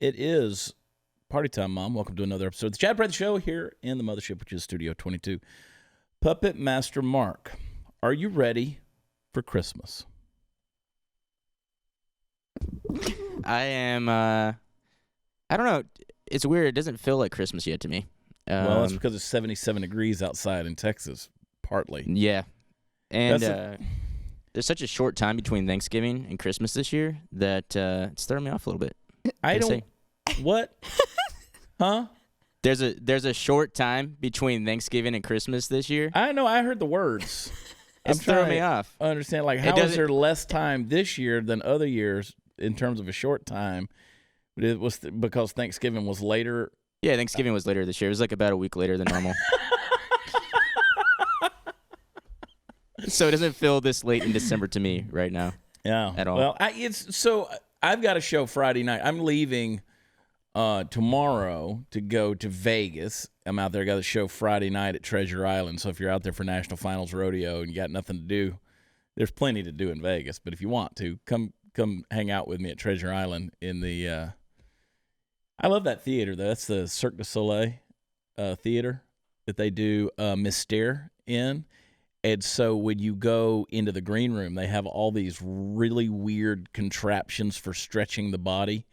It is party time, Mom. Welcome to another episode of the Chad Prather Show here in the Mothership, which is Studio 22. Puppet Master Mark, are you ready for Christmas? I am, I don't know. It's weird. It doesn't feel like Christmas yet to me. Well, that's because it's 77 degrees outside in Texas, partly. Yeah. And there's such a short time between Thanksgiving and Christmas this year that it's throwing me off a little bit. I don't... What? Huh? There's a short time between Thanksgiving and Christmas this year. I know. I heard the words. It's throwing me off. I understand. Like, how is there less time this year than other years in terms of a short time? It was because Thanksgiving was later. Yeah, Thanksgiving was later this year. It was like about a week later than normal. So it doesn't feel this late in December to me right now. Yeah. At all. Well, I've got a show Friday night. I'm leaving tomorrow to go to Vegas. I'm out there. I got a show Friday night at Treasure Island. So if you're out there for National Finals Rodeo and you got nothing to do, there's plenty to do in Vegas. But if you want to, come hang out with me at Treasure Island in the I love that theater, though. That's the Cirque du Soleil theater that they do Mystère in. And so when you go into the green room, they have all these really weird contraptions for stretching the body.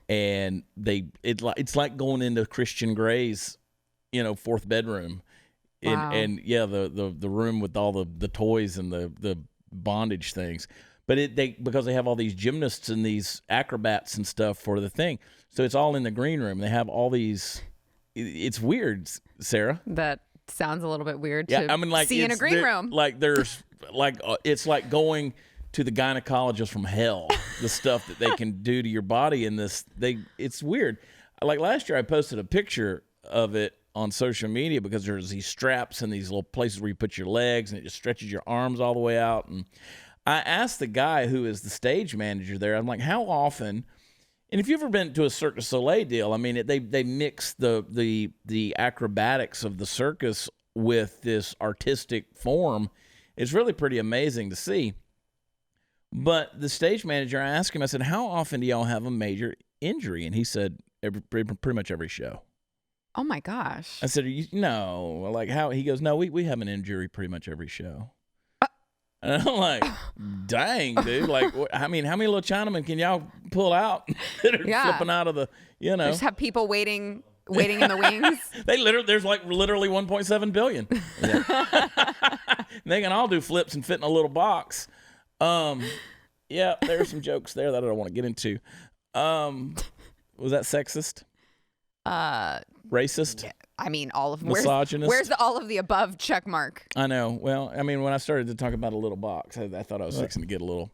And it's like going into Christian Grey's, fourth bedroom. Wow. And yeah, the room with all the toys and the bondage things. But because they have all these gymnasts and these acrobats and stuff for the thing. So it's all in the green room. They have all these. It's weird, Sarah. That sounds a little bit weird to see in a green room. Like there's it's like going to the gynecologist from hell. The stuff that they can do to your body in this. It's weird. Like last year, I posted a picture of it on social media because there's these straps and these little places where you put your legs and it just stretches your arms all the way out. And I asked the guy who is the stage manager there, I'm like, how often, and if you've ever been to a Cirque du Soleil deal, I mean, they mix the acrobatics of the circus with this artistic form. It's really pretty amazing to see. But the stage manager, I asked him, I said, how often do y'all have a major injury? And he said, pretty much every show. Oh, my gosh. I said, no. Like, how? He goes, no, we have an injury pretty much every show. And I'm like, dang, dude. Like, I mean, how many little Chinamen can y'all pull out that are flipping out of the, They just have people waiting in the wings. There's literally 1.7 billion. They can all do flips and fit in a little box. Yeah, there's some jokes there that I don't want to get into. Was that sexist? Racist? Yeah, I mean, all of misogynist. Where's the all of the above check mark? I know. Well, I mean, when I started to talk about a little box, I thought I was fixing to get a little,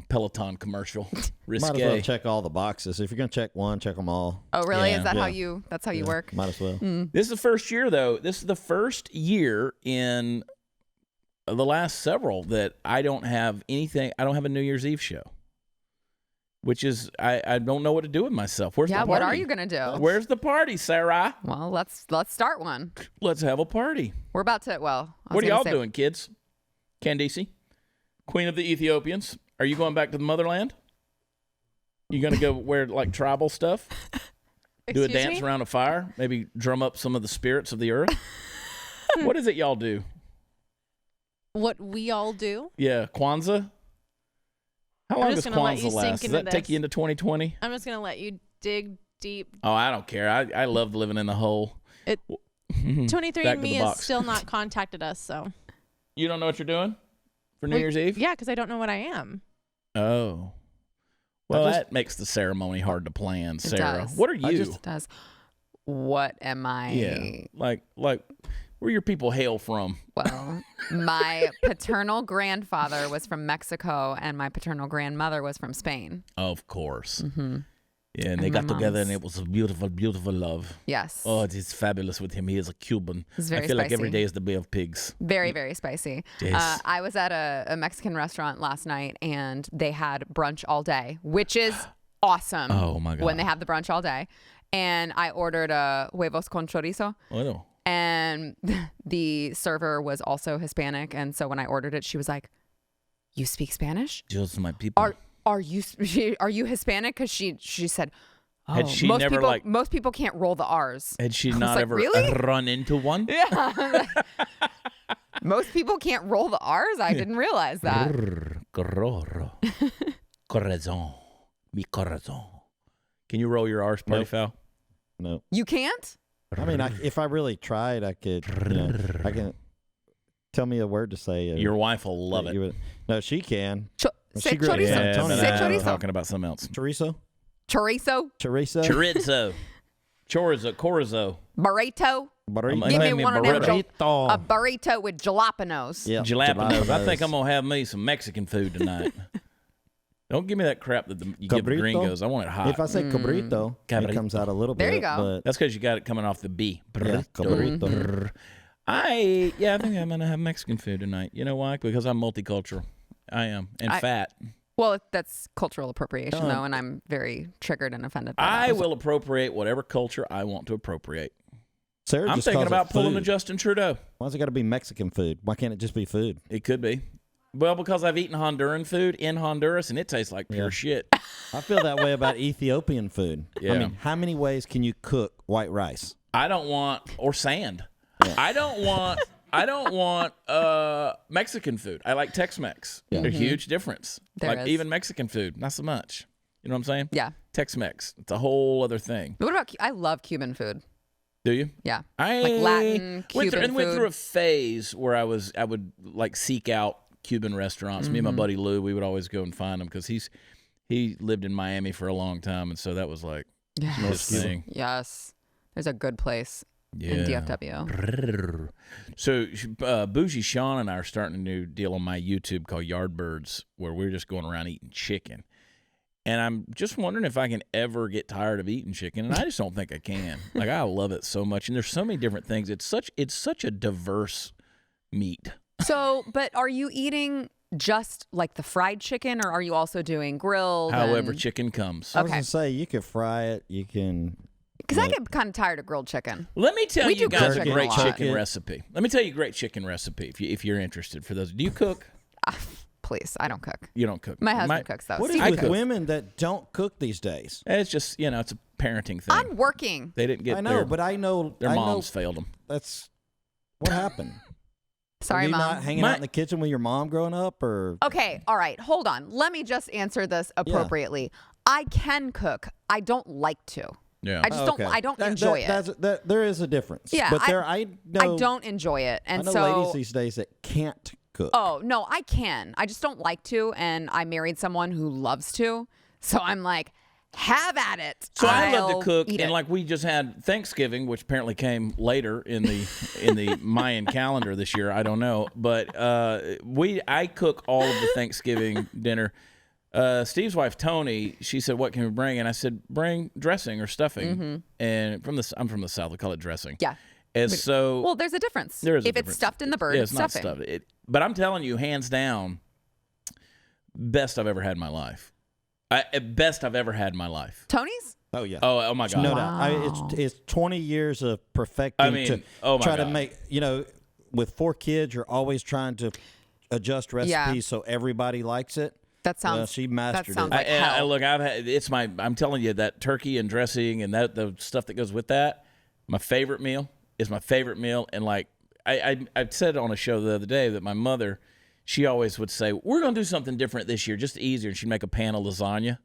Peloton commercial. Risque. Might as well check all the boxes. If you're gonna check one, check them all. Oh, really? Yeah. Is that how you? That's how you work? Might as well. This is the first year, though. This is the first year in the last several that I don't have anything. I don't have a New Year's Eve show. Which is, I don't know what to do with myself. Where's the party? What are you going to do? Where's the party, Sarah? Well, let's start one. Let's have a party. We're about to, what are y'all doing, kids? Candice, Queen of the Ethiopians, are you going back to the motherland? You going to go wear, tribal stuff? Do a dance around a fire? Maybe drum up some of the spirits of the earth? What is it y'all do? What we all do? Yeah, Kwanzaa? How long does Kwanzaa last? Does that take you into 2020? I'm just going to let you dig deep. Oh, I don't care. I love living in the hole. 23andMe has still not contacted us, so. You don't know what you're doing for New Year's Eve? Yeah, because I don't know what I am. Oh. Well, that makes the ceremony hard to plan, Sarah. What are you? It does. What am I? Yeah. Like where your people hail from? Well, my paternal grandfather was from Mexico, and my paternal grandmother was from Spain. Of course. Mm-hmm. Yeah, and they got together, and it was a beautiful, beautiful love. Yes. Oh, it's fabulous with him. He is a Cuban. It's very I feel spicy. like every day is the Bay of Pigs. Very, very spicy. Yes. I was at a Mexican restaurant last night, and they had brunch all day, which is awesome. Oh, my God. When they have the brunch all day. And I ordered huevos con chorizo. Oh, no. And the server was also Hispanic. And so when I ordered it, she was like, "You speak Spanish? Just my people. Are you Hispanic?" Because she said, Had she most never people, most people can't roll the R's. Had she I was not like, ever really? run into one? Yeah. Most people can't roll the R's. I didn't realize that. Corazon. Mi corazon. Can you roll your R's, party Nope. foul? No. You can't? I mean, if I really tried, I could. I can. Tell me a word to say. Your wife will love it. No, she can. Say she grew up in chorizo. San Yeah, Antonio. but Say I'm chorizo. talking about something else. Chorizo? Chorizo? Chorizo? Chorizo. Chorizo. Burrito? Burrito. Give me Give me one a of them. burrito. A burrito with jalapenos. Yeah, Jalapenos. I think I'm going to have me some Mexican food tonight. Don't give me that crap that you give the Cabrito? gringos. I want it hot. If I say cabrito, Cabrito. it comes out a little bit. There you go. But That's because you got it coming off the B. yeah, cabrito. Brrr. I think I'm going to have Mexican food tonight. You know why? Because I'm multicultural. I am. And fat. Well, that's cultural appropriation, though, and I'm very triggered and offended by I that. will appropriate whatever culture I want to appropriate. Sarah I'm just thinking calls it about pulling a food. Justin Trudeau. Why's it got to be Mexican food? Why can't it just be food? It could be. Well, because I've eaten Honduran food in Honduras, and it tastes like pure shit. I feel that way about Ethiopian food. Yeah. I mean, how many ways can you cook white rice? I don't want or sand. Yeah. I don't want Mexican food. I like Tex-Mex. Yeah. There's a huge difference. There like is. even Mexican food, not so much. You know what I'm saying? Yeah. Tex-Mex. It's a whole other thing. What about, I love Cuban food. Do you? Yeah. I Like Latin, went Cuban through food. a phase where I would like seek out Cuban restaurants. Me and my buddy Lou, we would always go and find them because he lived in Miami for a long time, and so that was like his thing. Yes. There's a good place Yeah. in DFW. So Bougie Sean and I are starting a new deal on my YouTube called Yardbirds, where we're just going around eating chicken. And I'm just wondering if I can ever get tired of eating chicken, and I just don't think I can. Like, I love it so much, and there's so many different things. It's such a diverse meat. So, but are you eating just like the fried chicken, or are you also doing grilled? However chicken comes. I was Okay. going to say, you can fry it. You can... Because I get kind of tired of grilled chicken. Let me tell We you do guys grilled a great chicken a lot. chicken recipe. Let me tell you a great chicken recipe if you're interested. For those, do you cook? Please, I don't cook. You don't cook. My husband cooks, though. What is Steve with cooks. women that don't cook these days? It's just it's a parenting thing. I'm working. They didn't get I know, but I know... their I moms know failed them. that's... What happened? Sorry, Were you Mom. not hanging out in the kitchen with your mom growing up, or... Okay, all right, hold on. Let me just answer this appropriately. I can cook. I don't like to. Yeah. I just don't. I don't enjoy it. There is a difference. Yeah, but I don't enjoy it, I and know so ladies these days that can't cook. Oh no, I can. I just don't like to, and I married someone who loves to, so I'm like, have at it. So I love I'll to cook, eat and it. like we just had Thanksgiving, which apparently came later in the Mayan calendar this year. I don't know, but I cook all of the Thanksgiving dinner. Steve's wife Tony, she said, "What can we bring?" And I said, "Bring dressing or stuffing." And I'm from the South. We call it dressing. Yeah. And so Well, there's a difference. there is a if difference. it's stuffed in the bird, Yeah, it's it's not stuffing. stuffed. But I'm telling you, hands down, best I've ever had in my life. Best I've ever had in my life. Tony's? Oh yeah. Oh my God. No Wow. doubt. It's 20 years of perfecting I mean, to oh my try to God. make, with 4 kids, you're always trying to adjust recipes Yeah. so everybody likes it. That sounds. Well, she mastered that sounds it. like hell. Look, I'm telling you that turkey and dressing and the stuff that goes with that, my favorite meal is my favorite meal. And like I said on a show the other day that my mother, she always would say, "We're going to do something different this year, just easier." And she'd make a pan of lasagna.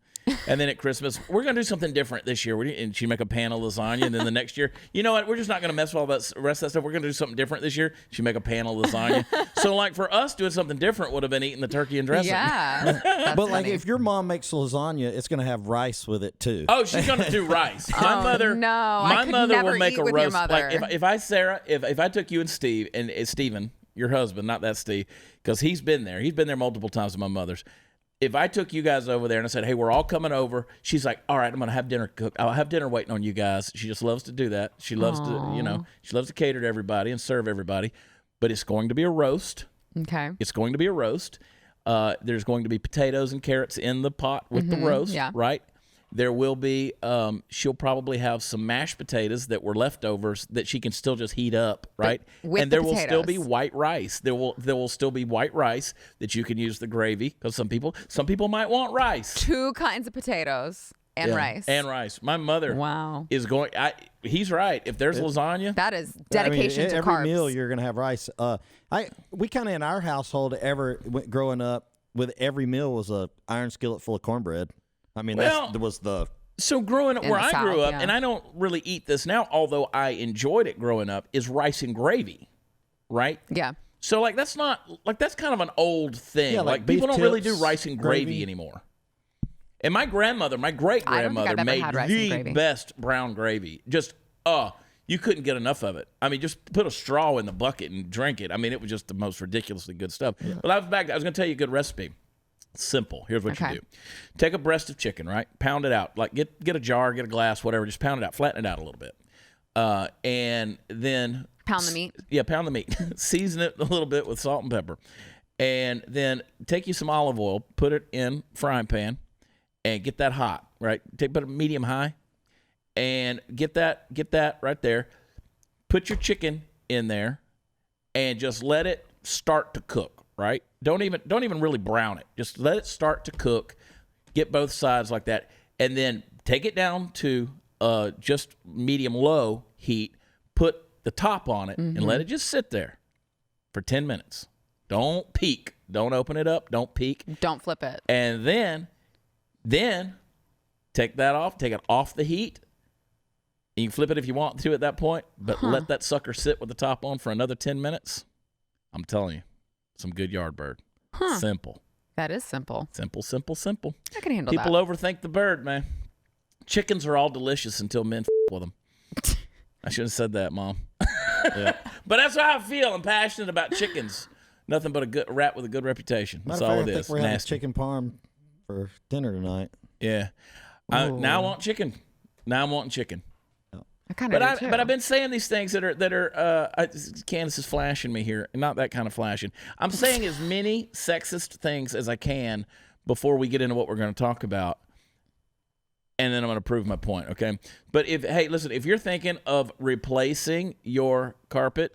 And then at Christmas, "We're going to do something different this year." And she'd make a pan of lasagna. And then the next year, "You know what? We're just not going to mess with all that rest of that stuff. We're going to do something different this year." She'd make a pan of lasagna. So like for us, doing something different would have been eating the turkey and dressing. Yeah. That's But like funny. if your mom makes lasagna, it's going to have rice with it too. Oh, she's gonna do rice. My mother, no, I my could mother never will make eat a with your roast. mother. Like if I took you and Steve and Steven, your husband, not that Steve, because he's been there. He's been there multiple times with my mother's. If I took you guys over there and I said, "Hey, we're all coming over," she's like, "All right, I'm gonna have dinner cooked. I'll have dinner waiting on you guys." She just loves to do that. She loves to, she loves to cater to everybody and serve everybody. But it's going to be a roast. Okay. It's going to be a roast. There's going to be potatoes and carrots in the pot with the roast, yeah. right? There will be, she'll probably have some mashed potatoes that were leftovers that she can still just heat up, right? with and the there will still be potatoes. white rice. There will still be white rice that you can use the gravy because some people might want rice. 2 kinds of potatoes And rice. And rice. My mother is going. He's right. If there's lasagna, that is dedication to every carbs. meal you're gonna have rice. We kind of in our household growing up with every meal was a iron skillet full of cornbread. I mean, that was the. So growing up where I grew up, yeah. and I don't really eat this now, although I enjoyed it growing up, is rice and gravy, right? Yeah. So like that's kind of an old thing. Yeah, like people don't really do rice and gravy anymore. And my great grandmother made the best brown gravy. Just you couldn't get enough of it. I mean, just put a straw in the bucket and drink it. I mean, it was just the most ridiculously good stuff. Yeah. But I was going to tell you a good recipe. Simple. Here's what you do. Take a breast of chicken, right? Pound it out. Like get a jar, get a glass, whatever. Just pound it out. Flatten it out a little bit. And then pound the meat. Yeah, pound the meat. Season it a little bit with salt and pepper. And then take you some olive oil, put it in frying pan, and get that hot, right? Put it medium high, and get that right there. Put your chicken in there, and just let it start to cook, right? Don't even really brown it. Just let it start to cook. Get both sides like that, and then take it down to just medium low heat. Put the top on it and let it just sit there for 10 minutes. Don't peek. Don't open it up. Don't peek. Don't flip it. And then take that off. Take it off the heat. You can flip it if you want to at that point, but let that sucker sit with the top on for another 10 minutes. I'm telling you, some good yard bird. Simple. That is simple. Simple, simple, simple. I can handle People overthink the bird, man. Chickens are all delicious until men with them. I should have said that, Mom. Yeah. But that's how I feel. I'm passionate about chickens. Nothing but a rat with a good reputation. That's all it is. I think we're having chicken parm for dinner tonight. Yeah. Now I want chicken. Now I'm wanting chicken. I kind of But I've been saying these things that are Candace is flashing me here. Not that kind of flashing. I'm saying as many sexist things as I can before we get into what we're going to talk about. And then I'm going to prove my point, okay? But if you're thinking of replacing your carpet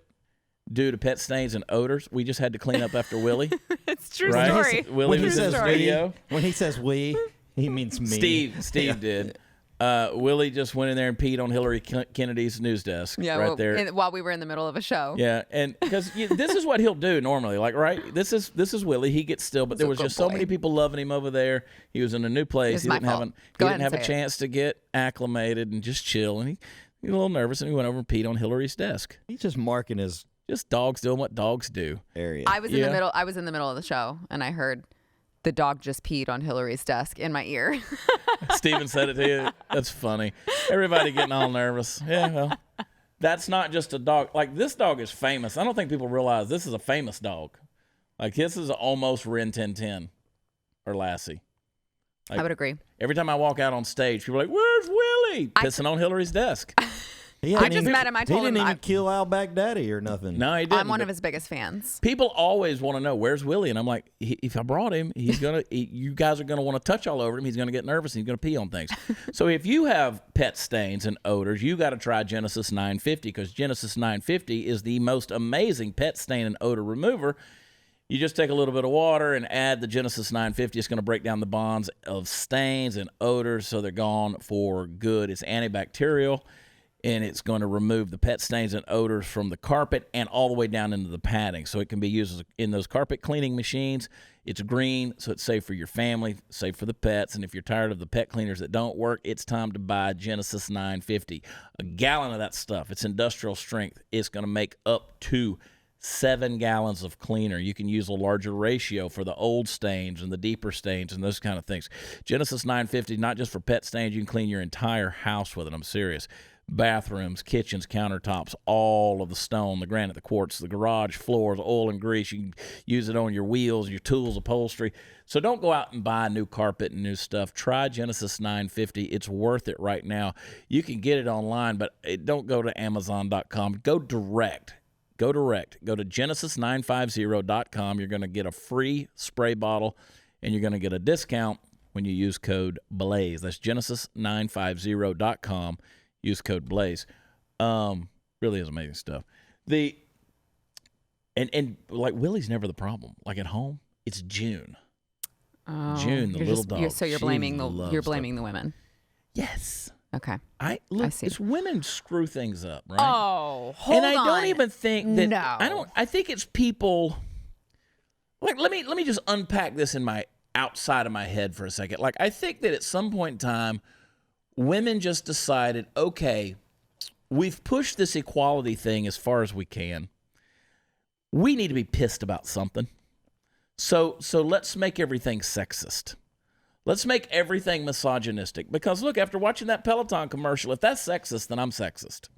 due to pet stains and odors, we just had to clean up after Willie. It's true right? story. Willie was in this video. When he says we, he means me. Steve did. Willie just went in there and peed on Hillary Kennedy's news desk there. While we were in the middle of a show. Yeah, and because this is what he'll do normally, like, right? This is Willie. He gets still, but there was just so many people loving him over there. He was in a new place. He didn't have a chance to get acclimated and just chill, and he was a little nervous, and he went over and peed on Hillary's desk. He's just marking his dogs doing what dogs do. Area. I was in the middle of the show, and I heard the dog just peed on Hillary's desk in my ear. Steven said it to you. That's funny. Everybody getting all nervous. Yeah, well, that's not just a dog. Like, this dog is famous. I don't think people realize this is a famous dog. Like, this is almost Rin Tin Tin or Lassie. Like, I would agree. Every time I walk out on stage, people are like, "Where's Willie?" Pissing on Hillary's desk. I just met him. I told him he didn't even kill Al Baghdadi or nothing. No, he didn't. I'm one of his biggest fans. People always want to know, where's Willie? And I'm like, if I brought him, you guys are going to want to touch all over him. He's going to get nervous and he's going to pee on things. So if you have pet stains and odors, you got to try Genesis 950, because Genesis 950 is the most amazing pet stain and odor remover. You just take a little bit of water and add the Genesis 950. It's going to break down the bonds of stains and odors so they're gone for good. It's antibacterial. And it's going to remove the pet stains and odors from the carpet and all the way down into the padding. So it can be used in those carpet cleaning machines. It's green, so it's safe for your family, safe for the pets. And if you're tired of the pet cleaners that don't work, it's time to buy Genesis 950. A gallon of that stuff. It's industrial strength. It's going to make up to 7 gallons of cleaner. You can use a larger ratio for the old stains and the deeper stains and those kind of things. Genesis 950, not just for pet stains. You can clean your entire house with it. I'm serious. Bathrooms, kitchens, countertops, all of the stone, the granite, the quartz, the garage floors, oil and grease. You can use it on your wheels, your tools, upholstery. So don't go out and buy new carpet and new stuff. Try Genesis 950. It's worth it right now. You can get it online, but don't go to Amazon.com. Go direct. Go to Genesis950.com. You're going to get a free spray bottle, and you're going to get a discount when you use code BLAZE. That's Genesis950.com. Use code BLAZE. Really is amazing stuff. And like, Willie's never the problem. Like, at home, it's June. Oh, June, the little dog. So you're blaming the women. Yes. Okay. I see. It's women screw things up, right? Oh, hold on. And I don't even think that. No. I think it's people. Like, let me just unpack this in my outside of my head for a second. Like, I think that at some point in time, women just decided, okay, we've pushed this equality thing as far as we can. We need to be pissed about something. So let's make everything sexist. Let's make everything misogynistic. Because look, after watching that Peloton commercial, if that's sexist, then I'm sexist.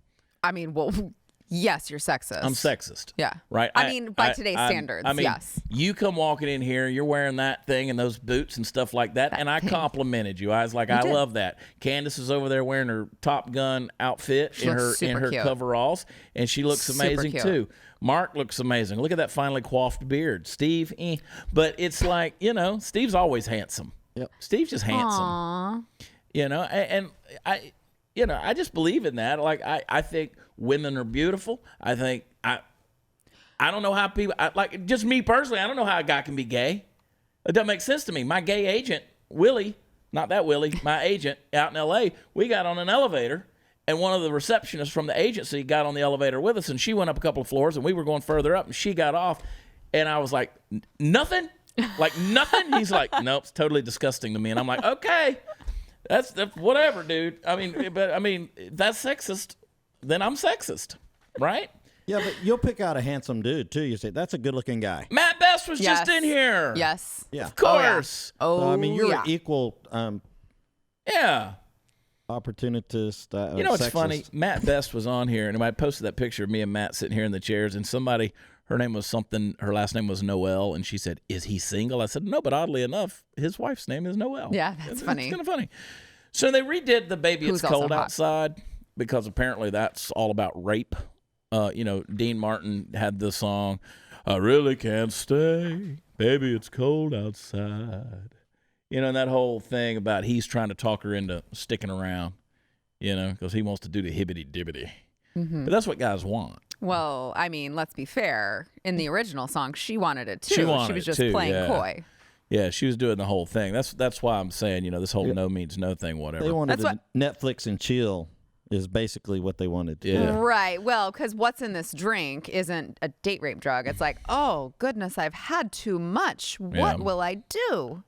I mean, well, yes, you're sexist. I'm sexist. Yeah. Right? I mean, by today's standards, I mean, yes. You come walking in here, you're wearing that thing and those boots and stuff like that, and I complimented you. I was like, I love that. Candace is over there wearing her Top Gun outfit She in looks her cute. coveralls, and she looks Super amazing cute. too. Mark looks amazing. Look at that finely coiffed beard. Steve, But it's like, Steve's always handsome. Yep. Steve's just handsome. Aww. And I just believe in that. Like, I think women are beautiful. I think I don't know how people like, just me personally, I don't know how a guy can be gay. It doesn't make sense to me. My gay agent, Willie, not that Willie, my agent out in LA, we got on an elevator, and one of the receptionists from the agency got on the elevator with us, and she went up a couple of floors, and we were going further up, and she got off, and I was like, nothing? Like, nothing? He's like, nope, it's totally disgusting to me. And I'm like, okay, that's whatever, dude. I mean, if that's sexist, then I'm sexist, right? Yeah, but you'll pick out a handsome dude, too. You say, that's a good-looking guy. Matt Best was just in here. Yes. Yeah. Of course. Oh, So, I mean, you're yeah. an equal Yeah. opportunist. You know what's sexist. funny? Matt Best was on here, and I posted that picture of me and Matt sitting here in the chairs, and somebody, her name was something, her last name was Noelle, and she said, is he single? I said, no, but oddly enough, his wife's name is Noelle. Yeah, that's funny. It's kind of funny. So they redid the Baby Who's It's Cold also hot. Outside, because apparently that's all about rape. Dean Martin had the song, I really can't stay, baby, it's cold outside. And that whole thing about he's trying to talk her into sticking around, because he wants to do the hibbity-dibbity. Mm-hmm. But that's what guys want. Well, I mean, let's be fair. In the original song, she wanted it too. She wanted was it just too, playing yeah. coy. Yeah, she was doing the whole thing. That's why I'm saying, this whole no means no thing, whatever. They wanted That's to Netflix and chill is basically what they wanted to do. Yeah. Right. Well, because what's in this drink isn't a date rape drug. It's like, oh, goodness, I've had too much. What will I do?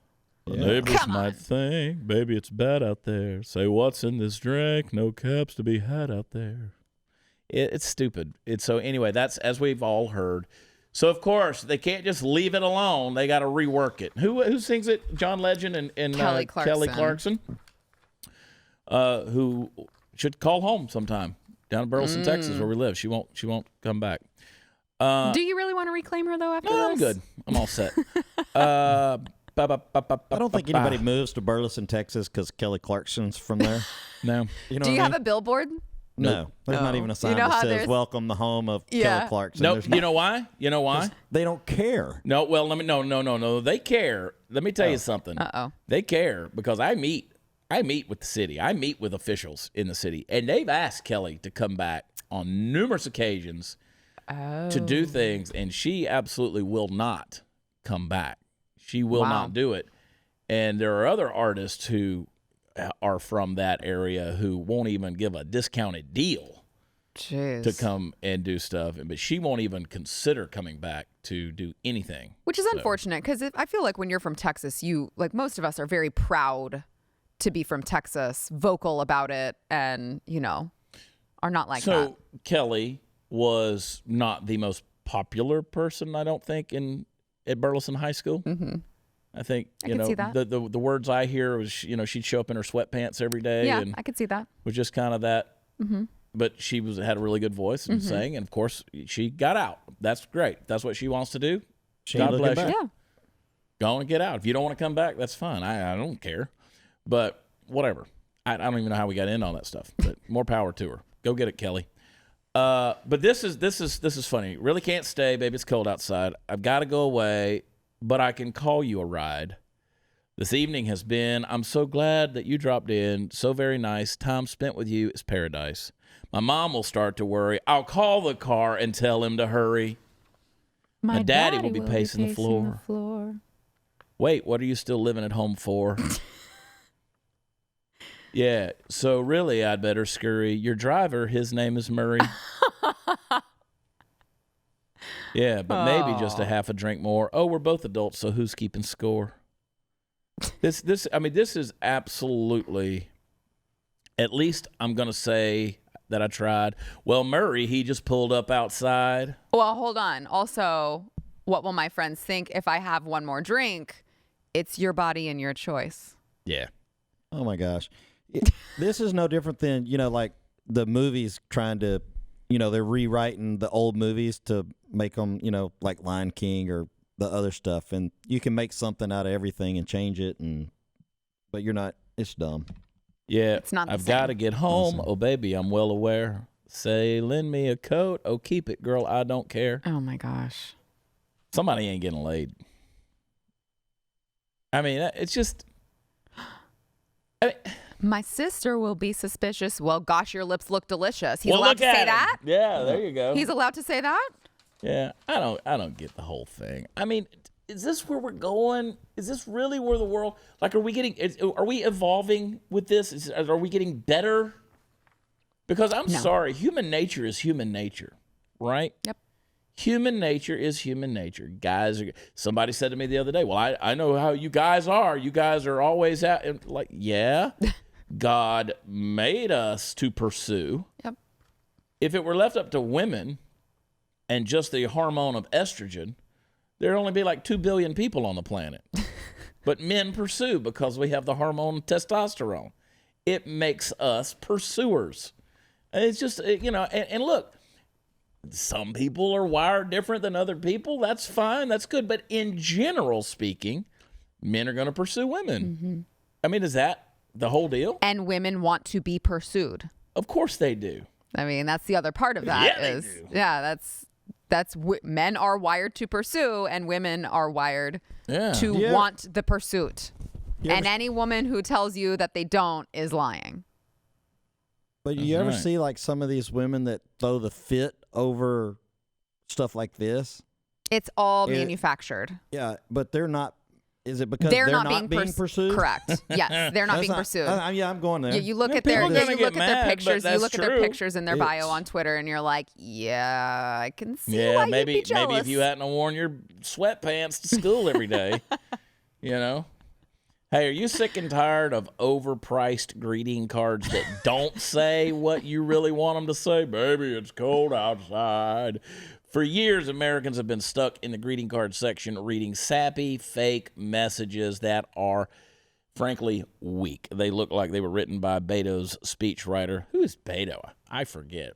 The neighbors Come on. might think, baby, it's bad out there. Say, what's in this drink? No caps to be had out there. It's stupid. So anyway, that's, as we've all heard. So, of course, they can't just leave it alone. They got to rework it. Who sings it? John Legend and Kelly Clarkson, who should call home sometime down in Burleson, Texas, where we live. She won't come back. Do you really want to reclaim her, though, after No, this? I'm good. I'm all set. I I don't think anybody moves to Burleson, Texas because Kelly Clarkson's from there. No. You know Do you what I have mean? a billboard? No, there's not even a sign You know that how says there's- "Welcome the home of Yeah. Kelly Clarkson." No, There's you know why? You know why? they don't care. No, well, no. They care. Let me tell you something. Uh-oh. They care because I meet with the city. I meet with officials in the city, and they've asked Kelly to come back on numerous occasions to do things, and she absolutely will not come back. She will Wow. not do it. And there are other artists who are from that area who won't even give a discounted deal Jeez. to come and do stuff, but she won't even consider coming back to do anything. Which is unfortunate because I feel like when you're from Texas, like most of us are very proud to be from Texas, vocal about it, and, are not like that. So Kelly was not the most popular person, I don't think, at Burleson High School. Mm-hmm. I think I can see that. the words I hear was she'd show up in her sweatpants every day Yeah, and I could see that. was just kind of that. Mm-hmm. But she had a really good voice and sang, and of course she got out. That's great. That's what she wants to do. She God ain't bless looking you. back. Yeah. Go on and get out. If you don't want to come back, that's fine. I don't care. But whatever. I don't even know how we got in on that stuff. But more power to her. Go get it, Kelly. But this is funny. Really can't stay, baby. It's cold outside. I've got to go away, but I can call you a ride. This evening has been, I'm so glad that you dropped in. So very nice. Time spent with you is paradise. My mom will start to worry. I'll call the car and tell him to hurry. My daddy will be pacing the floor. Wait, what are you still living at home for? Yeah. So really, I'd better scurry. Your driver, his name is Murray. Yeah, but maybe just a half a drink more. Oh, we're both adults, so who's keeping score? This is absolutely, at least I'm going to say that I tried. Well, Murray, he just pulled up outside. Well, hold on. Also, what will my friends think if I have one more drink? It's your body and your choice. Yeah. Oh, my gosh. This is no different than, like the movies trying to, they're rewriting the old movies to make them, like Lion King or the other stuff. And you can make something out of everything and change it. But you're not. It's dumb. Yeah. It's not the I've same. got to get home. Oh, baby, I'm well aware. Say, lend me a coat. Oh, keep it, girl. I don't care. Oh, my gosh. Somebody ain't getting laid. I mean, it's just. My sister will be suspicious. Well, gosh, your lips look delicious. He's allowed to say that? Yeah, there you go. He's allowed to say that? Yeah, I don't get the whole thing. I mean, is this where we're going? Is this really where the world? Like, are we evolving with this? Are we getting better? Because I'm sorry, human nature is human nature, right? Yep. Human nature is human nature. Somebody said to me the other day, well, I know how you guys are. You guys are always out. And like, yeah, God made us to pursue. Yep. If it were left up to women and just the hormone of estrogen, there'd only be like 2 billion people on the planet. But men pursue because we have the hormone testosterone. It makes us pursuers. And it's just, and look, some people are wired different than other people. That's fine. That's good. But in general speaking, men are going to pursue women. Mm-hmm. I mean, is that the whole deal? And women want to be pursued. Of course they do. I mean, that's the other part of that. Yeah, they do. Yeah, men are wired to pursue and women are wired to want the pursuit. And any woman who tells you that they don't is lying. But you ever see like some of these women that throw the fit over stuff like this? It's all manufactured. Yeah, but they're not. Is it because they're not being pursued? Correct. Yes, they're not being pursued. Yeah, I'm going there. You look at their pictures. You look at their true. pictures in their bio on Twitter, and you're like, yeah, I can see why you'd be jealous. Maybe if you hadn't worn your sweatpants to school every day, Hey, are you sick and tired of overpriced greeting cards that don't say what you really want them to say? Baby, it's cold outside. For years, Americans have been stuck in the greeting card section reading sappy, fake messages that are, frankly, weak. They look like they were written by Beto's speechwriter. Who is Beto? I forget.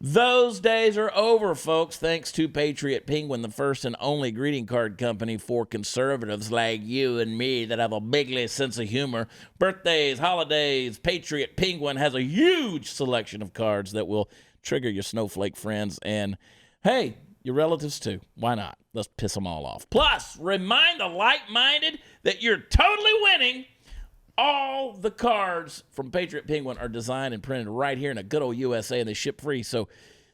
Those days are over, folks, thanks to Patriot Penguin, the first and only greeting card company for conservatives like you and me that have a bigly sense of humor. Birthdays, holidays, Patriot Penguin has a huge selection of cards that will trigger your snowflake friends and, hey, your relatives too. Why not? Let's piss them all off. Plus, remind the like-minded that you're totally winning. All the cards from Patriot Penguin are designed and printed right here in a good old USA, and they ship free. So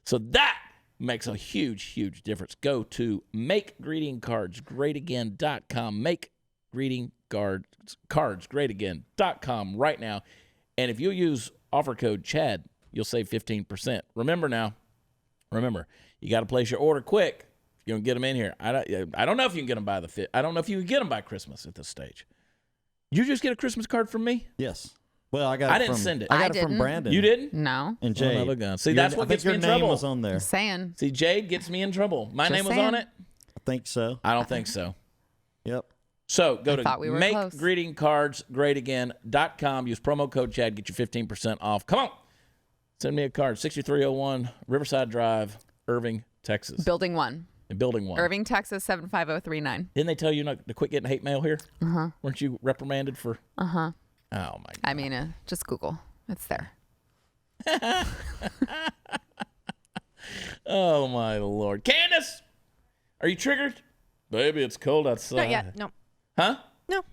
that makes a huge, huge difference. Go to makegreetingcardsgreatagain.com. Makegreetingcardsgreatagain.com right now. And if you use offer code CHAD, you'll save 15%. Remember, you got to place your order quick. You're going to get them in here. I don't know if you can get them by the 5th. I don't know if you can get them by Christmas at this stage. You just get a Christmas card from me? Yes. Well, I didn't send it. I got it from Brandon. You didn't? No. And Jade. See, that's what gets me in trouble. Your name was on there. Just saying. See, Jade gets me in trouble. My name was on it? I think so. I don't think so. Yep. So go to close. makegreetingcardsgreatagain.com. Use promo code CHAD. Get you 15% off. Come on. Send me a card. 6301 Riverside Drive, Irving, Texas. Building 1. Building 1. Irving, Texas, 75039. Didn't they tell you not to quit getting hate mail here? Uh-huh. Weren't you reprimanded for? Uh-huh. Oh, my God. I mean, just Google. It's there. Oh, my Lord. Candace, are you triggered? Baby, it's cold outside. Not yet. No. Huh? No.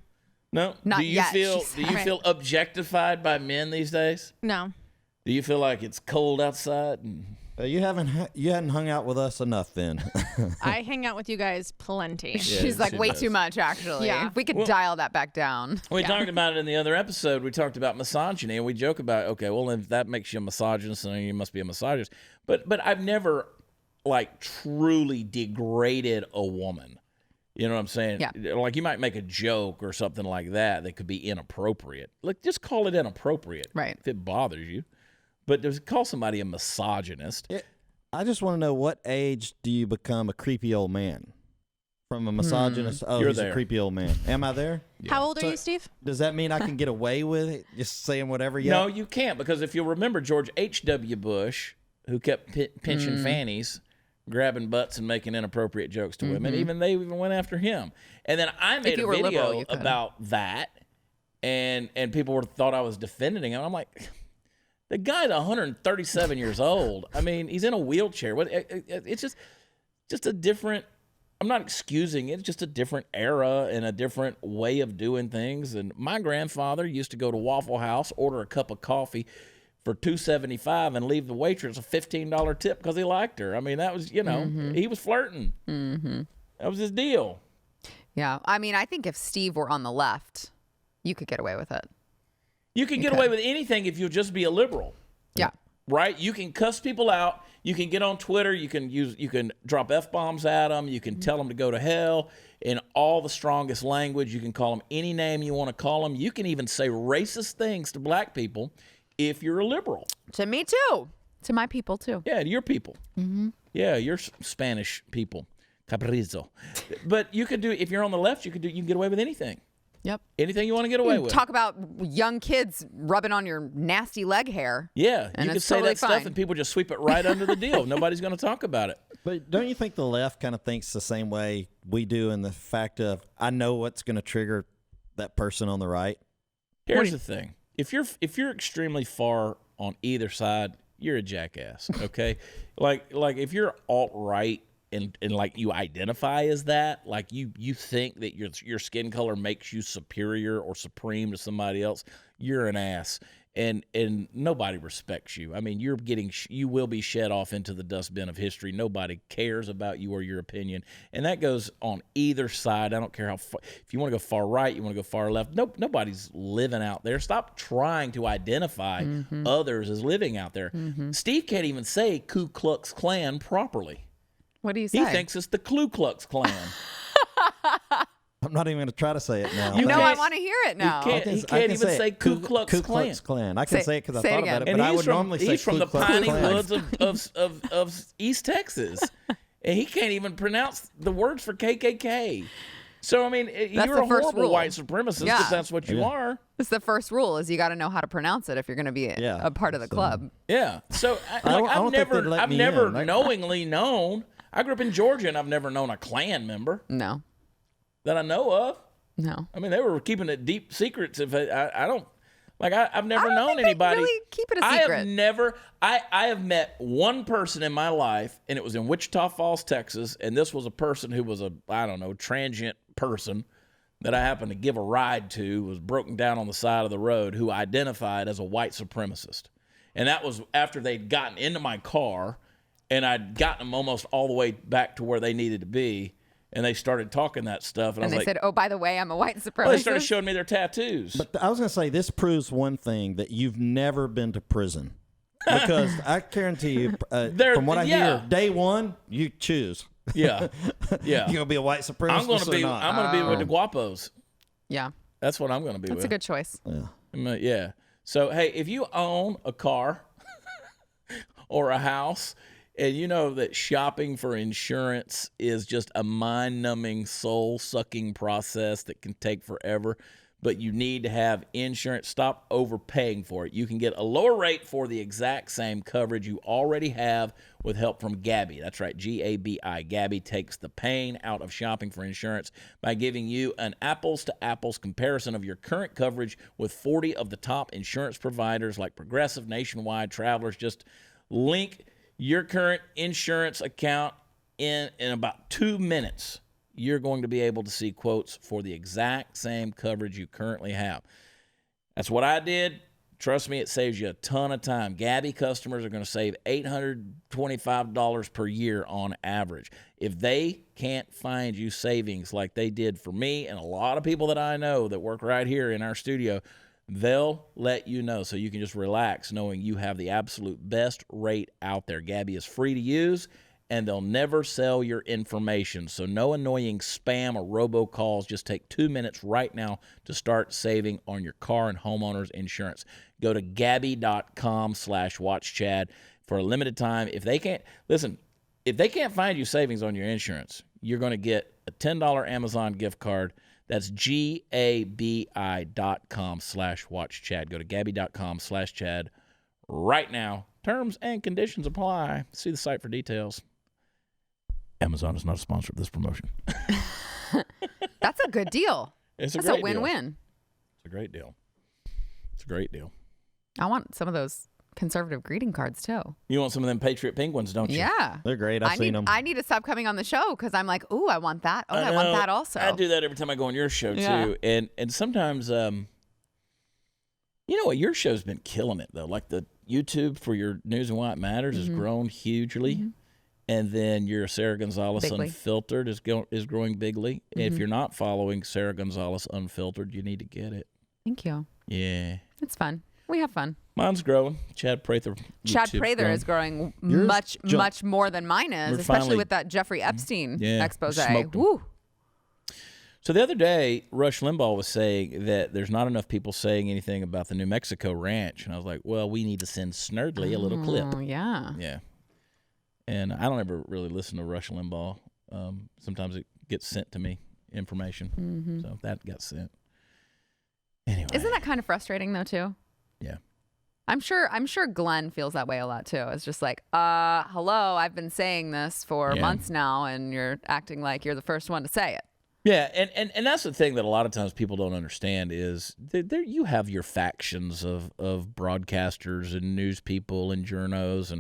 No? Not do you yet, Feel, she do you said. feel objectified by men these days? No. Do you feel like it's cold outside? You hadn't hung out with us enough then. I hang out with you guys plenty. Yeah, She's like way too much, actually. Yeah. If we could dial that back down. We talked about it in the other episode. We talked about misogyny, and we joke about, okay, well, if that makes you a misogynist, then you must be a misogynist. But I've never, like, truly degraded a woman. You know what I'm saying? Yeah. Like, you might make a joke or something like that could be inappropriate. Like, just call it inappropriate. Right. If it bothers you. But to call somebody a misogynist. I just want to know, what age do you become a creepy old man? From a misogynist, he's a creepy old man. Am I there? Yeah. How old are you, Steve? Does that mean I can get away with it, just saying whatever? No, you can't, because if you'll remember George H.W. Bush, who kept pinching fannies, grabbing butts and making inappropriate jokes to women, they even went after him. And then I made a video about that, and people thought I was defending him. I'm like, the guy's 137 years old. I mean, he's in a wheelchair. It's just a different, I'm not excusing it, it's just a different era and a different way of doing things. And my grandfather used to go to Waffle House, order a cup of coffee for $2.75 and leave the waitress a $15 tip because he liked her. I mean, that was, he was flirting. Mm-hmm. That was his deal. Yeah. I mean, I think if Steve were on the left, you could get away with it. You can get away with anything if you'll just be a liberal. Yeah. Right? You can cuss people out. You can get on Twitter. You can drop F-bombs at them. You can tell them to go to hell in all the strongest language. You can call them any name you want to call them. You can even say racist things to black people if you're a liberal. To me, too. To my people, too. Yeah, to your people. Mm-hmm. Yeah, your Spanish people. Caprizo. But you could do, if you're on the left, you can get away with anything. Yep. Anything you want to get away with. Talk about young kids rubbing on your nasty leg hair. Yeah. And you can it's say totally that fine. stuff and people just sweep it right under the deal. Nobody's going to talk about it. But don't you think the left kind of thinks the same way we do, in the fact of, I know what's going to trigger that person on the right? Here's the thing. If you're extremely far on either side, you're a jackass, okay? like if you're alt-right and like you identify as that, like you think that your skin color makes you superior or supreme to somebody else, you're an ass. And nobody respects you. I mean, you will be shed off into the dustbin of history. Nobody cares about you or your opinion, and that goes on either side. I don't care how far, if you want to go far right, you want to go far left. Nobody's living out there. Stop trying to identify others as living out there. Steve can't even say Ku Klux Klan properly. What do you say? He thinks it's the Ku Klux Klan. I'm not even going to try to say it now. I want to hear it now. He can't even say Ku Klux Klan. I can say it because I thought about it, and but I would normally say he's from the Ku Klux piney Klan. woods of East Texas, and he can't even pronounce the words for KKK. So I mean, you're a horrible white supremacist if that's what you are. It's the first rule: is you got to know how to pronounce it if you're going to be a part of the club. Yeah. So I've never knowingly known. I grew up in Georgia, and I've never known a Klan member. No. That I know of. No. I mean, they were keeping it deep secrets. If I don't, like, I've never known anybody. Really keep it a secret. I have met one person in my life, and it was in Wichita Falls, Texas, and this was a person who was transient person that I happened to give a ride to, was broken down on the side of the road, who identified as a white supremacist. And that was after they'd gotten into my car, and I'd gotten them almost all the way back to where they needed to be. And they started talking that stuff. And I was they said, oh, by the way, I'm a white supremacist. Well, they started showing me their tattoos. But I was going to say, this proves one thing, that you've never been to prison. Because I guarantee you, from what I hear, day one, you choose. Yeah. Yeah. You're going to be a white supremacist I'm going to be with the guapos. Yeah. That's what I'm going to be with. That's a good choice. Yeah. So, hey, if you own a car or a house, and you know that shopping for insurance is just a mind-numbing, soul-sucking process that can take forever, but you need to have insurance. Stop overpaying for it. You can get a lower rate for the exact same coverage you already have with help from Gabi. That's right, Gabi. Gabi takes the pain out of shopping for insurance by giving you an apples-to-apples comparison of your current coverage with 40 of the top insurance providers like Progressive, Nationwide, Travelers. Just link your current insurance account in about 2 minutes. You're going to be able to see quotes for the exact same coverage you currently have. That's what I did. Trust me, it saves you a ton of time. Gabby customers are going to save $825 per year on average. If they can't find you savings like they did for me and a lot of people that I know that work right here in our studio, they'll let you know so you can just relax knowing you have the absolute best rate out there. Gabby is free to use, and they'll never sell your information. So no annoying spam or robocalls. Just take 2 minutes right now to start saving on your car and homeowner's insurance. Go to Gabby.com/WatchChad for a limited time. If they can't find you savings on your insurance, you're going to get a $10 Amazon gift card. That's GABI.com/WatchChad. Go to Gabby.com/Chad right now. Terms and conditions apply. See the site for details. Amazon is not a sponsor of this promotion. That's a good deal. That's a win-win. It's a great deal. It's a great deal. I want some of those conservative greeting cards too. You want some of them Patriot Penguins, don't you? Yeah. They're great. I've seen them. I need to stop coming on the show because I'm like, ooh, I want that. Oh, I want that also. I do that every time I go on your show too. And sometimes, you know what? Your show's been killing it though. Like the YouTube for your News and Why It Matters has grown hugely. Mm-hmm. And then your Sarah Gonzalez Unfiltered is growing bigly. Mm-hmm. If you're not following Sarah Gonzalez Unfiltered, you need to get it. Thank you. Yeah. It's fun. We have fun. Mine's growing. Chad Prather is growing much more than mine is, especially with that Jeffrey Epstein expose. Woo. So the other day, Rush Limbaugh was saying that there's not enough people saying anything about the New Mexico ranch. And I was like, well, we need to send Snurdly a little clip. Oh, yeah. Yeah. And I don't ever really listen to Rush Limbaugh. Sometimes it gets sent to me, information. Mm-hmm. So that got sent. Anyway. Isn't that kind of frustrating, though, too? Yeah. I'm sure Glenn feels that way a lot, too. It's just like, hello, I've been saying this for months now, and you're acting like you're the first one to say it. Yeah, and that's the thing that a lot of times people don't understand is there you have your factions of broadcasters and news people and journos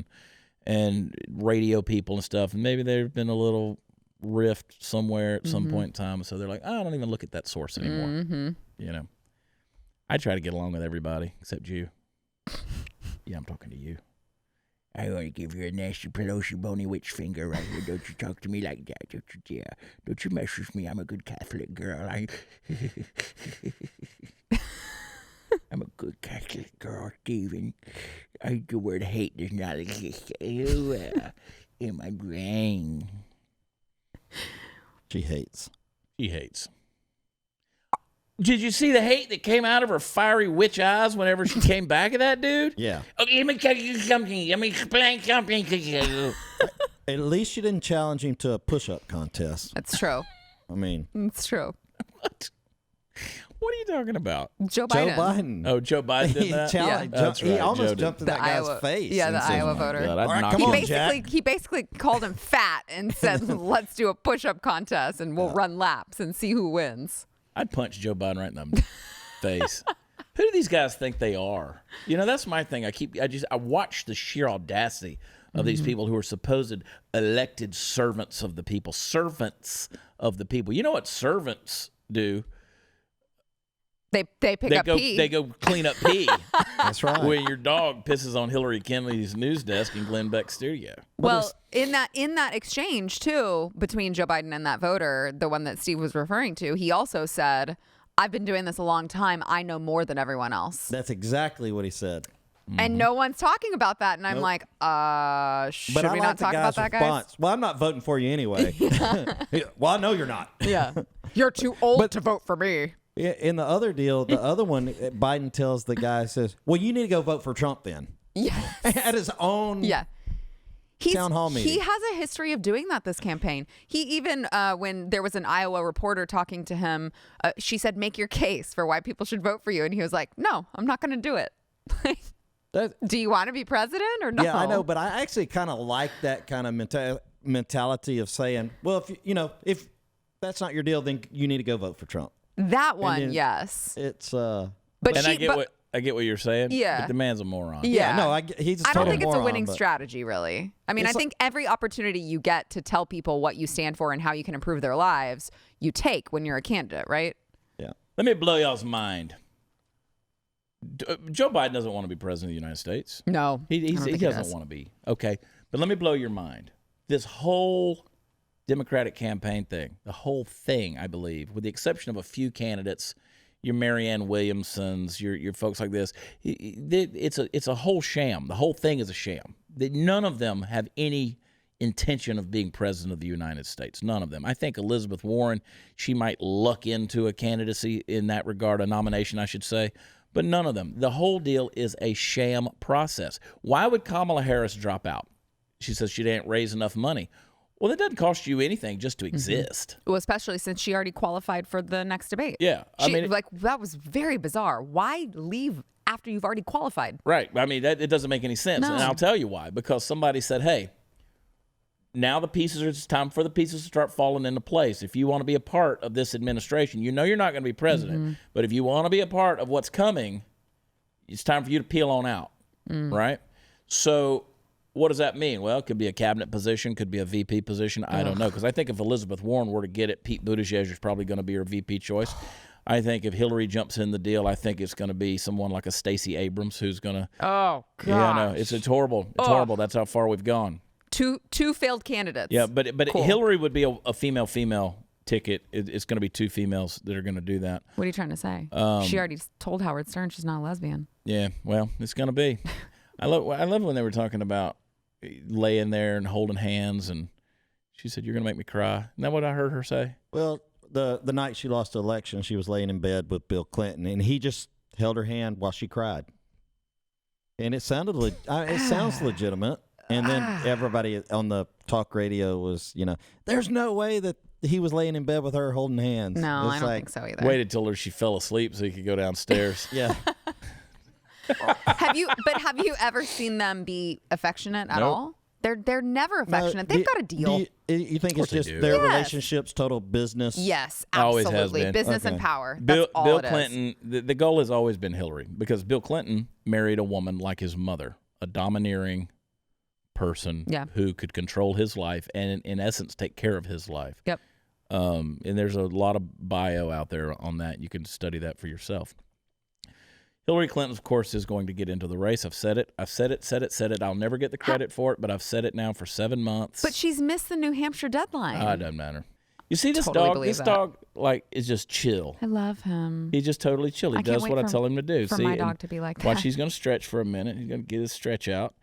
and radio people and stuff, and maybe there's been a little rift somewhere at some point in time, so they're like, I don't even look at that source anymore. Mm-hmm. You know, I try to get along with everybody except you. Yeah, I'm talking to you. I want to give you a nasty Pelosi bony witch finger right here. Don't you talk to me like that. Don't you mess with me. I'm a good Catholic girl. I'm a good Catholic girl, Stephen. The word hate does not exist in my brain. She hates. Did you see the hate that came out of her fiery witch eyes whenever she came back at that dude? Yeah. Okay, let me tell you something. Let me explain something to you. At least she didn't challenge him to a push-up contest. That's true. I mean. It's true. What are you talking about? Joe Biden. Oh, Joe Biden did that? He almost jumped in that guy's face. Yeah, the Iowa voter. God, he basically called him fat and said, let's do a push-up contest and we'll run laps and see who wins. I'd punch Joe Biden right in the face. Who do these guys think they are? You know, that's my thing. I watch the sheer audacity of these people who are supposed elected servants of the people. Servants of the people. You know what servants do? They pick up pee. They go clean up pee. That's right. When your dog pisses on Hillary Kennedy's news desk in Glenn Beck's studio. Well, in that exchange too between Joe Biden and that voter, the one that Steve was referring to, he also said, "I've been doing this a long time. I know more than everyone else." That's exactly what he said. And no one's talking about that. And I'm like, should we not talk about that, guys? Well, I'm not voting for you anyway. Well, I know you're not. Yeah. You're too old to vote for me. In the other deal, the other one, Biden tells the guy, says, well, you need to go vote for Trump then. Yes. At his own town hall meeting. He has a history of doing that this campaign. He even, when there was an Iowa reporter talking to him, she said, make your case for why people should vote for you. And he was like, no, I'm not going to do it. Do you want to be president or no? Yeah, I know, but I actually kind of like that kind of mentality of saying, well, if that's not your deal, then you need to go vote for Trump. That one, yes. It's I get what you're saying. Yeah, but the man's a moron. Yeah, no, he's. I don't think it's a winning strategy, really. I mean, I think every opportunity you get to tell people what you stand for and how you can improve their lives, you take when you're a candidate, right? Yeah. Let me blow y'all's mind. Joe Biden doesn't want to be president of the United States. No, he doesn't want to be. Okay, but let me blow your mind. This whole Democratic campaign thing, the whole thing, I believe, with the exception of a few candidates, your Marianne Williamsons, your folks like this, it's a whole sham. The whole thing is a sham. None of them have any intention of being president of the United States. None of them. I think Elizabeth Warren, she might luck into a candidacy in that regard, a nomination, I should say, but none of them. The whole deal is a sham process. Why would Kamala Harris drop out? She says she didn't raise enough money. Well, it doesn't cost you anything just to exist. Well, especially since she already qualified for the next debate. Yeah. That was very bizarre. Why leave after you've already qualified? Right. I mean, it doesn't make any sense. No. And I'll tell you why. Because somebody said, hey, now it's time for the pieces to start falling into place. If you want to be a part of this administration, you know you're not going to be president. But if you want to be a part of what's coming, it's time for you to peel on out. Right? So what does that mean? Well, it could be a cabinet position, could be a VP position. I don't know. Because I think if Elizabeth Warren were to get it, Pete Buttigieg is probably going to be her VP choice. I think if Hillary jumps in the deal, I think it's going to be someone like a Stacey Abrams who's going to. Oh, God. Yeah, I know. It's horrible. It's horrible. That's how far we've gone. Two failed candidates. Yeah, but cool. Hillary would be a female ticket. It's going to be two females that are going to do that. What are you trying to say? She already told Howard Stern she's not a lesbian. Yeah, well, it's going to be. I love when they were talking about laying there and holding hands, and she said, "You're going to make me cry." Isn't that what I heard her say? Well, the night she lost the election, she was laying in bed with Bill Clinton, and he just held her hand while she cried, and it sounded it sounds legitimate. And then everybody on the talk radio was, there's no way that he was laying in bed with her holding hands. No, I don't think so either. Waited till she fell asleep so he could go downstairs. Yeah. Have you ever seen them be affectionate at all? They're never affectionate. They've got a deal. You think it's just their relationship's total business? Yes, Always absolutely. has been. Business and power. Bill it Clinton, the goal has always been Hillary, because Bill Clinton married a woman like his mother, a domineering person who could control his life and in essence take care of his life. Yep. And there's a lot of bio out there on that. You can study that for yourself. Hillary Clinton, of course, is going to get into the race. I've said it. I'll never get the credit for it, but I've said it now for 7 months. But she's missed the New Hampshire deadline. It doesn't matter. You see this totally dog? This dog is just chill. I love him. He's just totally chill. He does what I tell him to do. For my dog to be like that. Watch, he's going to stretch for a minute. He's going to get his stretch out.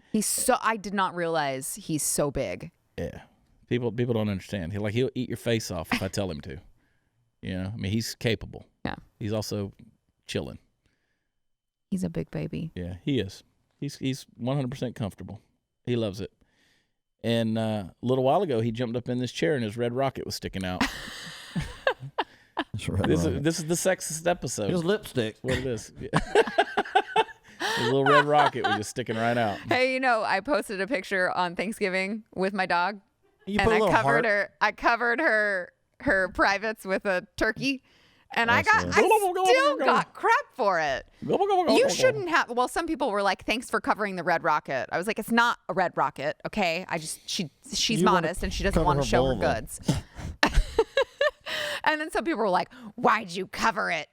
I did not realize he's so big. Yeah. People don't understand. He'll eat your face off if I tell him to. I mean, he's capable. Yeah. He's also chilling. He's a big baby. Yeah, he is. He's 100% comfortable. He loves it. And a little while ago, he jumped up in this chair and his red rocket was sticking out. This is the sexist episode. It was lipstick. That's what it is. His little red rocket was just sticking right out. Hey, I posted a picture on Thanksgiving with my dog, and I covered her privates with a turkey, and I still got crap for it. You shouldn't have. Well, some people were like, "Thanks for covering the red rocket." I was like, "It's not a red rocket, okay? She's modest and she doesn't want to show her goods." And then some people were like, "Why'd you cover it?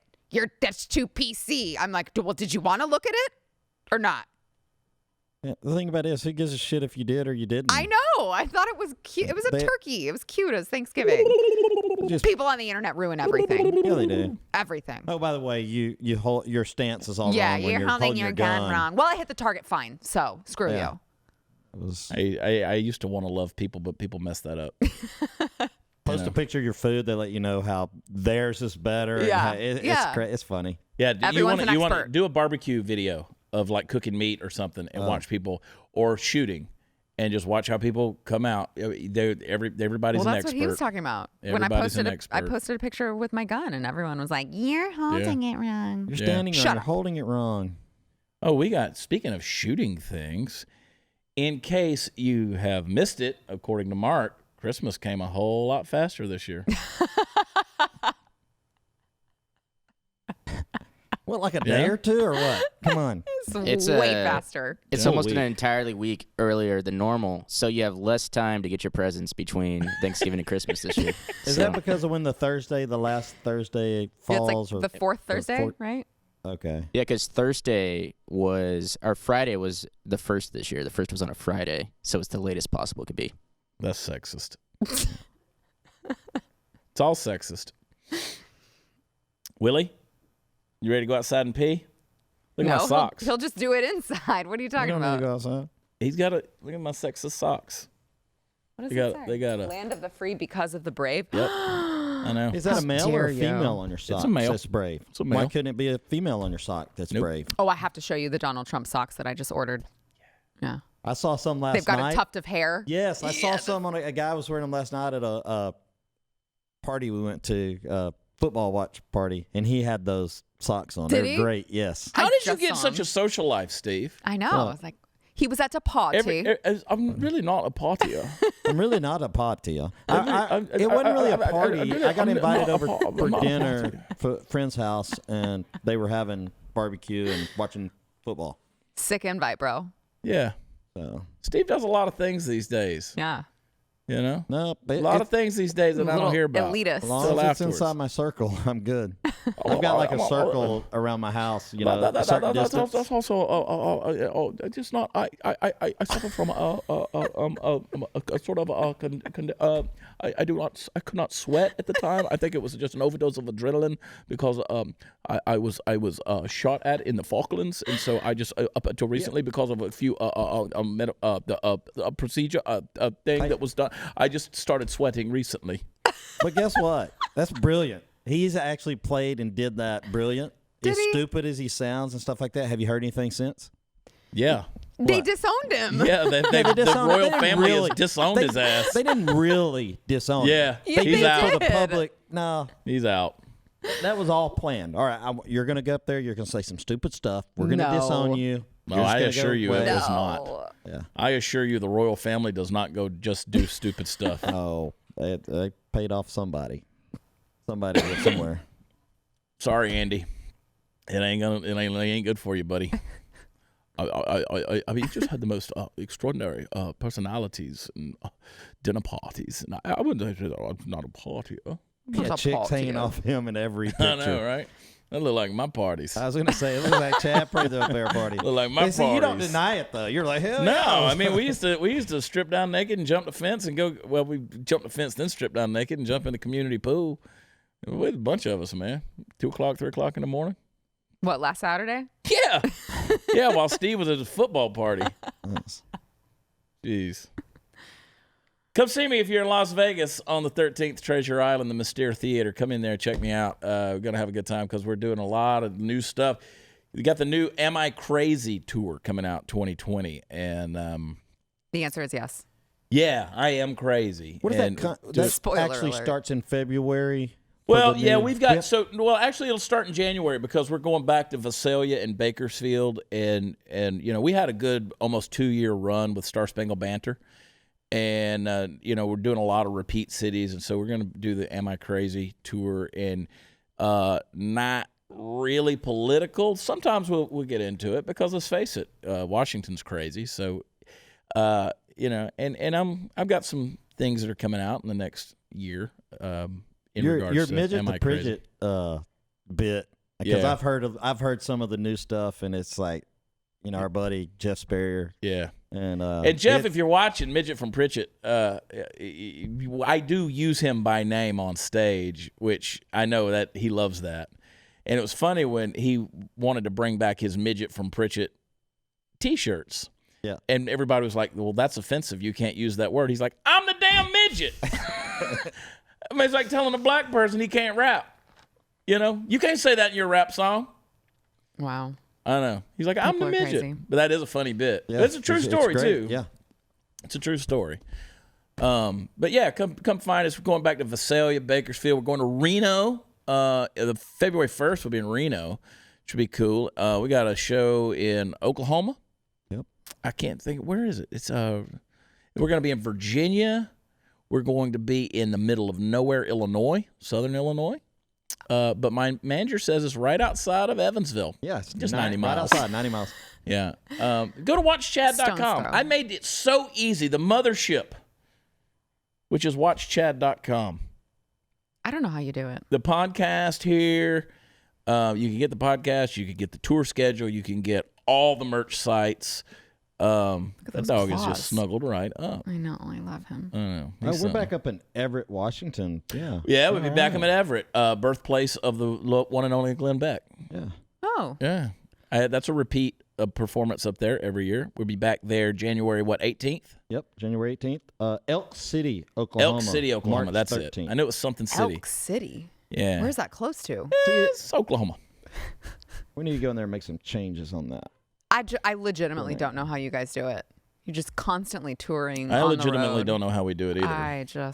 That's too PC." I'm like, "Well, did you want to look at it or not?" Yeah, the thing about it is, who gives a shit if you did or you didn't? I know. I thought it was cute. It was a turkey. It was cute. It was Thanksgiving. People on the internet ruin everything. Yeah, they do. Everything. Oh, by the way, you hold your stance is all wrong. Yeah, when you're holding your gun wrong. Well, I hit the target fine, so screw you. I used to want to love people, but people mess that up. Post a picture of your food. They let you know how theirs is better. Yeah, it's funny. Yeah, everyone's you want to do a barbecue video of like cooking meat or something and watch people, or shooting and just watch how people come out. Everybody's an expert. Well, that's what he was talking about. When I posted a picture with my gun and everyone was like, "You're holding it wrong. You're standing wrong. You're holding it wrong." Oh, speaking of shooting things, in case you have missed it, according to Mark, Christmas came a whole lot faster this year. What, like a day or two or what? Come on. It's way faster. It's almost an entirely week earlier than normal, so you have less time to get your presents between Thanksgiving and Christmas this year. Is that because of when the last Thursday falls? Yeah, it's like the fourth Thursday, right? Okay. Yeah, because Friday was the first this year. The first was on a Friday, so it's the latest possible it could be. That's sexist. It's all sexist. Willie, you ready to go outside and pee? Look at my socks. He'll just do it inside. What are you talking about? Go outside. He's got a look at my sexist socks. What does it say? They got a land of the free because of the brave. Yep. I know. Is that a male or a female on your sock? It's a male. That's brave. It's a male. Why couldn't it be a female on your sock that's Nope. brave? Oh, I have to show you the Donald Trump socks that I just ordered. Yeah. I saw some last night. They've got a tuft of hair. Yes, I saw some on a guy was wearing them last night at a party we went to, football watch party, and he had those socks on. Did They're he? great. Yes. How I did you just get saw such him. a social life, Steve? I know. I was like, he was at a party. I'm really not a partier. I'm really not a partier. It wasn't really a party. I got invited over for dinner for a friend's house, and they were having barbecue and watching football. Sick invite, bro. Yeah. So Steve does a lot of things these days. Yeah. You know? no, A lot of things these days that I don't hear about. Elitist. as long Still as it's afterwards. inside my circle, I'm good. I've got like a circle around my house, you know, a certain That's distance. also just not. I suffer from a sort of I could not sweat at the time. I think it was just an overdose of adrenaline because I was shot at in the Falklands, and so I just up until recently because of a few procedure thing that was done, I just started sweating recently. But guess what? That's brilliant. He's actually played and did that brilliant. Did as he? stupid as he sounds and stuff like that. Have you heard anything since? Yeah. They What? disowned him. Yeah, the disowned- royal they didn't family really- has disowned they- his ass. They didn't really disown him. Yeah, Yeah, he's they out. For the did. public, no, He's out. that was all planned. All right, you're going to go up there. You're going to say some stupid stuff. We're going to No. disown you. No, You're just I gonna assure go you away. it was not. Yeah. I assure you the royal family does not go just do stupid stuff. Oh, they paid off somebody. Somebody somewhere. Sorry, Andy. It ain't good for you, buddy. I mean, you just had the most extraordinary personalities and dinner parties, and I wouldn't say that I'm not a partier. Yeah, chicks hanging off him in every picture. I know, right? That look like my parties. I was going to say, it looks like Chad Prather up there party. Look like my Hey, see, you don't parties. deny it, though. You're like, hell No, yeah. I mean we used to strip down naked and jump the fence and go. Well, we jumped the fence, then strip down naked and jump in the community pool. With a bunch of us, man. 2 o'clock, 3 o'clock in the morning. What, last Saturday? Yeah, yeah. While Steve was at his football party. Yes. Jeez. Come see me if you're in Las Vegas on the 13th, Treasure Island, the Mystere Theater. Come in there, check me out. We're gonna have a good time because we're doing a lot of new stuff. We got the new "Am I Crazy" tour coming out 2020, and The answer is yes. yeah, I am crazy. What is And that? Spoiler That actually alert. starts in February. for Well, the yeah, new- we've got actually it'll start in January because we're going back to Visalia and Bakersfield, and you know we had a good almost 2-year run with Star Spangled Banter, and you know we're doing a lot of repeat cities, and so we're going to do the "Am I Crazy" tour, and not really political. Sometimes we'll get into it because let's face it, Washington's crazy, so you know, and I've got some things that are coming out in the next year. In regards your to midget Am to I Crazy? Pridget bit, because Yeah. I've heard some of the new stuff, and it's like, you know, our buddy Jeff Sperrier Yeah. and Jeff, if you're watching Midget from Pritchett, I do use him by name on stage, which I know that he loves that. And it was funny when he wanted to bring back his Midget from Pritchett T-shirts. Yeah. And everybody was like, well, that's offensive. You can't use that word. He's like, I'm the damn midget. I mean, it's like telling a black person he can't rap. You know, you can't say that in your rap song. Wow. I know. He's like, I'm People the are midget. crazy. But that is a funny bit. Yeah, But it's a true story, great. too. Yeah. It's a true story. But yeah, come find us. We're going back to Visalia, Bakersfield. We're going to Reno. The February 1st we'll be in Reno. Should be cool. We got a show in Oklahoma. Yep. I can't think. Where is it? It's we're going to be in Virginia. We're going to be in the middle of nowhere, Illinois, southern Illinois. But my manager says it's right outside of Evansville. Yeah, it's Just 90 right miles. outside, 90 miles. Yeah. Go to watchchad.com. Stone's throw. I made it so easy. The mothership, which is watchchad.com. I don't know how you do it. The podcast here, You can get the podcast. You can get the tour schedule. You can get all the merch sites. That dog is just snuggled right up. I know. I love him. I know. We're back up in Everett, Washington. Yeah. Yeah, we'll be back up in Everett, birthplace of the one and only Glenn Beck. Yeah. Oh. Yeah. That's a repeat performance up there every year. We'll be back there January, 18th? Yep, January 18th. Elk City, Oklahoma. Elk City, Oklahoma. March That's 13th. it. I knew it was something city. Elk City. Yeah. Where's that close to? It's Oklahoma. We need to go in there and make some changes on that. I legitimately don't know how you guys do it. You're just constantly touring. I on legitimately the road. don't know how we do it either. I don't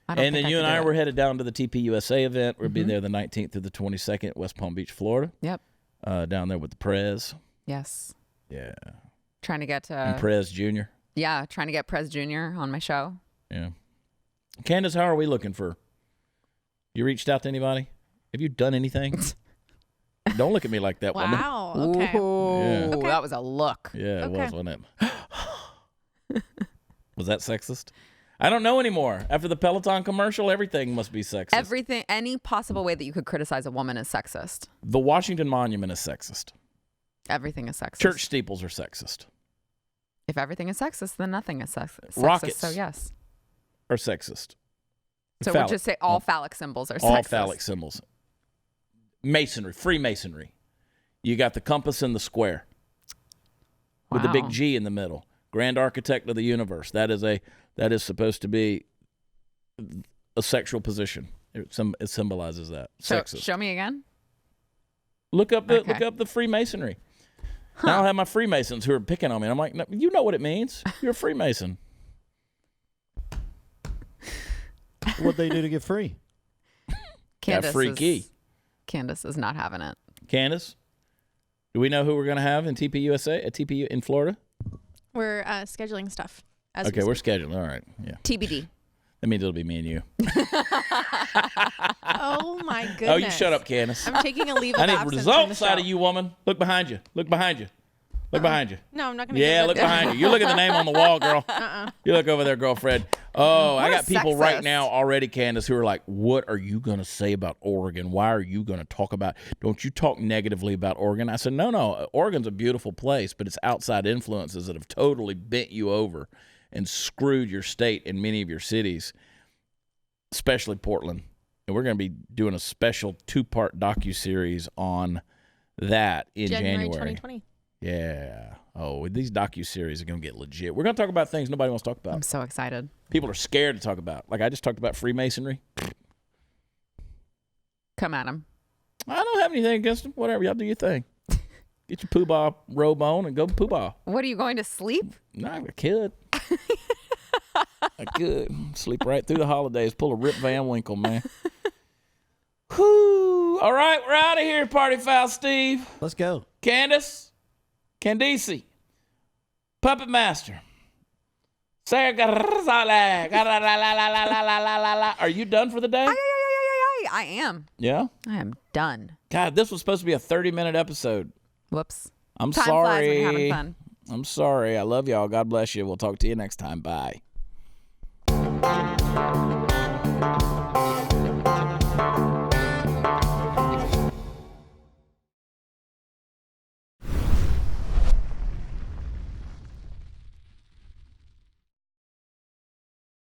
and think then you could and I do were it. headed down to the TPUSA event. We'll be there the 19th through the 22nd at West Palm Beach, Florida. Yep. Down there with the Prez. Yes. Yeah. Trying to get And Prez Jr. Yeah, trying to get Prez Jr. on my show. Yeah. Candace, how are we looking for? You reached out to anybody? Have you done anything? Don't look at me like that, woman. Wow. Okay. Ooh, Yeah. Okay. that was a look. Yeah, it Okay. was, wasn't it? Was that sexist? I don't know anymore. After the Peloton commercial, everything must be sexist. Everything, any possible way that you could criticize a woman is sexist. The Washington Monument is sexist. Everything is sexist. Church steeples are sexist. If everything is sexist, then nothing is sexist. Rockets. So yes. Are sexist. So we'll just say all phallic symbols are all sexist. phallic symbols. Masonry, Freemasonry. You got the compass and the square with the big Wow. G in the middle. Grand architect of the universe. That is supposed to be a sexual position. It symbolizes that. Sexist. Show me again. Look up Okay. the Freemasonry. Now I'll have my Freemasons who are picking on me. I'm like, no, you know what it means. You're a Freemason. What'd they do to get free? Got a free key. Candace is not having it. Candace, do we know who we're going to have in TPUSA at TPU in Florida? We're scheduling stuff. As Okay, we we're speak. scheduling. All right. Yeah. TBD. That means it'll be me and you. Oh my goodness. Oh, you shut up, Candace. I'm taking a leave of I need absence from the results out show. of you, woman. Look behind you. Look behind you. Look behind you. No, I'm not going to. Yeah, look behind you. You look at the name on the wall, girl. You look over there, girlfriend. Oh, I What a got people right sexist. now already, Candace, who are like, what are you going to say about Oregon? Why are you going to talk about, don't you talk negatively about Oregon? I said, no, Oregon's a beautiful place, but it's outside influences that have totally bent you over and screwed your state and many of your cities, especially Portland. And we're going to be doing a special 2-part docuseries on that in January January. 2020. Yeah. Oh, these docuseries are going to get legit. We're going to talk about things nobody wants to talk about. I'm so excited. People are scared to talk about. Like I just talked about Freemasonry. Come at him. I don't have anything against them. Whatever. Y'all do your thing. Get your poobah robe on and go poobah. What, are you going to sleep? No, I could. I could. Sleep right through the holidays. Pull a Rip Van Winkle, man. Whew. All right, we're out of here, Party Foul Steve. Let's go. Candace. Candice. Puppet Master. Sarah. Are you done for the day? I am. Yeah? I am done. God, this was supposed to be a 30-minute episode. Whoops. I'm Time sorry. flies when you're having fun. I'm sorry. I love y'all. God bless you. We'll talk to you next time. Bye.